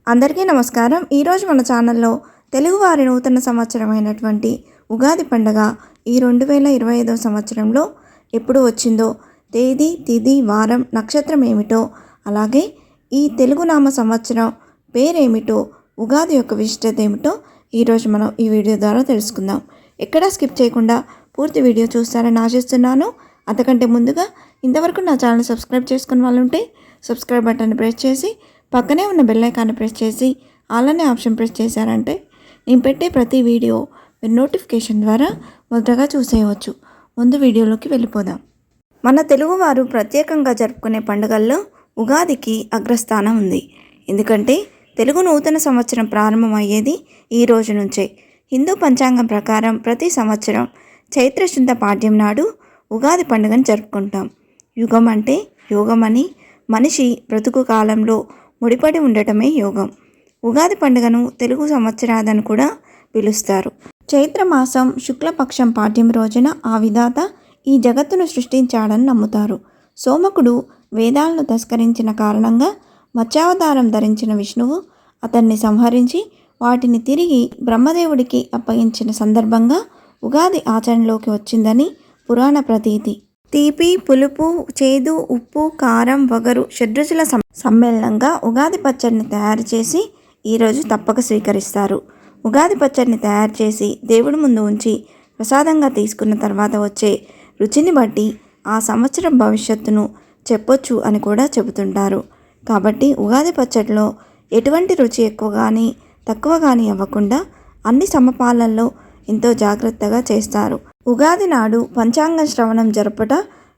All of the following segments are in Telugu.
అందరికీ నమస్కారం। ఈరోజు మన ఛానల్లో తెలుగువారి నూతన సంవత్సరమైనటువంటి ఉగాది పండుగ ఈ 2025 సంవత్సరంలో ఎప్పుడు వచ్చిందో, తేదీ, తిథి, వారం, నక్షత్రం ఏమిటో, అలాగే ఈ తెలుగు నామ సంవత్సరం పేరేమిటో, ఉగాది యొక్క విశిష్టత ఏమిటో ఈరోజు మనం ఈ వీడియో ద్వారా తెలుసుకుందాం। ఎక్కడా స్కిప్ చేయకుండా పూర్తి వీడియో చూస్తారని ఆశిస్తున్నాను। అంతకంటే ముందుగా ఇంతవరకు నా ఛానల్ సబ్స్క్రైబ్ చేసుకున్న వాళ్ళు ఉంటే సబ్స్క్రైబ్ బటన్ ప్రెస్ చేసి పక్కనే ఉన్న బెల్ ఐకాన్ని ప్రెస్ చేసి ఆల్ అనే ఆప్షన్ ప్రెస్ చేశారంటే నేను పెట్టే ప్రతి వీడియో మీరు నోటిఫికేషన్ ద్వారా మొదటగా చూసేయవచ్చు। ముందు వీడియోలోకి వెళ్ళిపోదాం। మన తెలుగువారు ప్రత్యేకంగా జరుపుకునే పండుగల్లో ఉగాదికి అగ్రస్థానం ఉంది। ఎందుకంటే తెలుగు నూతన సంవత్సరం ప్రారంభమయ్యేది ఈ రోజు నుంచే। హిందూ పంచాంగం ప్రకారం ప్రతి సంవత్సరం చైత్రశుద్ధ పాడ్యం నాడు ఉగాది పండుగను జరుపుకుంటాం। యుగం అంటే యోగమని, మనిషి బ్రతుకు కాలంలో ముడిపడి ఉండటమే యోగం। ఉగాది పండుగను తెలుగు సంవత్సరాదని కూడా పిలుస్తారు। చైత్రమాసం శుక్లపక్షం పాడ్యం రోజున ఆ విధాత ఈ జగత్తును సృష్టించాడని నమ్ముతారు। సోమకుడు వేదాలను తస్కరించిన కారణంగా మత్స్యావతారం ధరించిన విష్ణువు అతన్ని సంహరించి వాటిని తిరిగి బ్రహ్మదేవుడికి అప్పగించిన సందర్భంగా ఉగాది ఆచరణలోకి వచ్చిందని పురాణ ప్రతీతి। తీపి, పులుపు, చేదు, ఉప్పు, కారం, వగరు షడ్రుచుల సమ్మేళనంగా ఉగాది పచ్చడిని తయారు చేసి ఈరోజు తప్పక స్వీకరిస్తారు। ఉగాది పచ్చడిని తయారు చేసి దేవుడి ముందు ఉంచి ప్రసాదంగా తీసుకున్న తర్వాత వచ్చే రుచిని బట్టి ఆ సంవత్సరం భవిష్యత్తును చెప్పొచ్చు అని కూడా చెబుతుంటారు। కాబట్టి ఉగాది పచ్చడిలో ఎటువంటి రుచి ఎక్కువ కానీ తక్కువ కానీ అవ్వకుండా అన్ని సమపాలల్లో ఎంతో జాగ్రత్తగా చేస్తారు। ఉగాది నాడు పంచాంగ శ్రవణం జరుపుట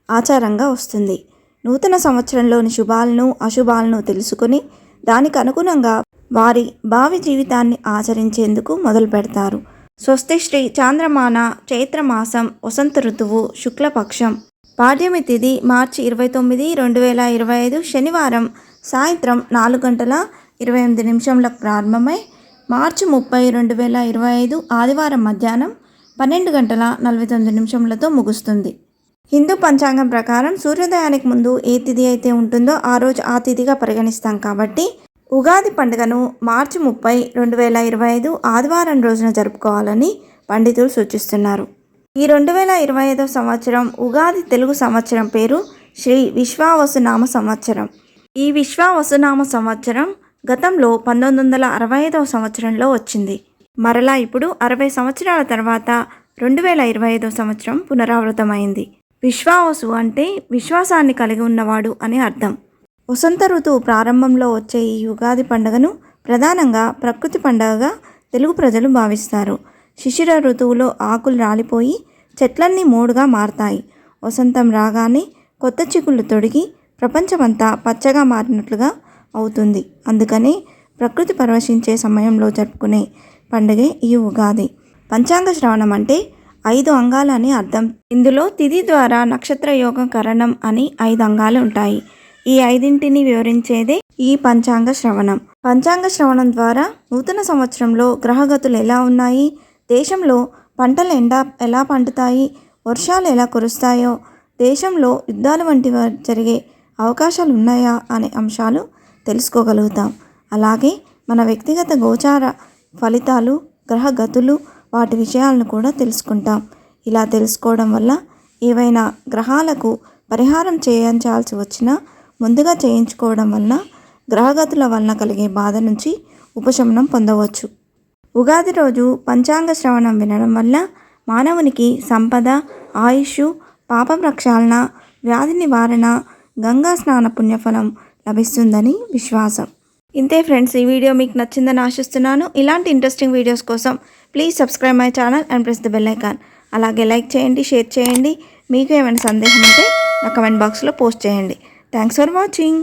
ఆచారంగా వస్తుంది। నూతన సంవత్సరంలోని శుభాలను అశుభాలను తెలుసుకుని దానికి అనుగుణంగా వారి భావి జీవితాన్ని ఆచరించేందుకు మొదలు పెడతారు। స్వస్తి శ్రీ చాంద్రమాన చైత్రమాసం వసంత ఋతువు శుక్లపక్షం పాడ్యమి తిథి మార్చి 29, 2025 శనివారం సాయంత్రం 4:28 ప్రారంభమై మార్చి 30, 2025 ఆదివారం మధ్యాహ్నం 12:49 ముగుస్తుంది। హిందూ పంచాంగం ప్రకారం సూర్యోదయానికి ముందు ఏ తిథి అయితే ఉంటుందో ఆ రోజు ఆ తిథిగా పరిగణిస్తాం కాబట్టి ఉగాది పండుగను మార్చి 30, 2025 ఆదివారం రోజున జరుపుకోవాలని పండితులు సూచిస్తున్నారు। ఈ 2025 సంవత్సరం ఉగాది తెలుగు సంవత్సరం పేరు శ్రీ విశ్వావసునామ సంవత్సరం। ఈ విశ్వావసునామ సంవత్సరం గతంలో 1965 సంవత్సరంలో వచ్చింది। మరలా ఇప్పుడు 60 సంవత్సరాల తర్వాత 2025 సంవత్సరం పునరావృతమైంది। విశ్వావసు అంటే విశ్వాసాన్ని కలిగి ఉన్నవాడు అని అర్థం। వసంత ఋతువు ప్రారంభంలో వచ్చే ఈ ఉగాది పండుగను ప్రధానంగా ప్రకృతి పండుగగా తెలుగు ప్రజలు భావిస్తారు। శిశిర ఋతువులో ఆకులు రాలిపోయి చెట్లన్నీ మోడుగా మారతాయి। వసంతం రాగానే కొత్త చిగుళ్ళు తొడిగి ప్రపంచమంతా పచ్చగా మారినట్లుగా అవుతుంది। అందుకనే ప్రకృతి పరవశించే సమయంలో జరుపుకునే పండుగే ఈ ఉగాది। పంచాంగ శ్రవణం అంటే 5 అంగాలు అని అర్థం। ఇందులో తిథి ద్వారా నక్షత్ర యోగం కరణం అని 5 అంగాలు ఉంటాయి। ఈ 5ంటిని వివరించేదే ఈ పంచాంగ శ్రవణం। పంచాంగ శ్రవణం ద్వారా నూతన సంవత్సరంలో గ్రహగతులు ఎలా ఉన్నాయి, దేశంలో పంటలు ఎలా పండుతాయి, వర్షాలు ఎలా కురుస్తాయో, దేశంలో యుద్ధాలు వంటివి జరిగే అవకాశాలు ఉన్నాయా అనే అంశాలు తెలుసుకోగలుగుతాం। అలాగే మన వ్యక్తిగత గోచార ఫలితాలు, గ్రహగతులు వాటి విషయాలను కూడా తెలుసుకుంటాం। ఇలా తెలుసుకోవడం వల్ల ఏవైనా గ్రహాలకు పరిహారం చేయించాల్సి వచ్చినా ముందుగా చేయించుకోవడం వలన గ్రహగతుల వలన కలిగే బాధ నుంచి ఉపశమనం పొందవచ్చు। ఉగాది రోజు పంచాంగ శ్రవణం వినడం వల్ల మానవునికి సంపద, ఆయుష్, పాప ప్రక్షాళన, వ్యాధి నివారణ, గంగా స్నాన పుణ్యఫలం లభిస్తుందని విశ్వాసం। ఇంతే ఫ్రెండ్స్, ఈ వీడియో మీకు నచ్చిందని ఆశిస్తున్నాను। ఇలాంటి ఇంట్రెస్టింగ్ వీడియోస్ కోసం please subscribe my channel and press the bell icon. అలాగే లైక్ చేయండి, షేర్ చేయండి। మీకు ఏమైనా సందేహం ఉంటే నా కమెంట్ బాక్స్లో పోస్ట్ చేయండి। Thanks for watching.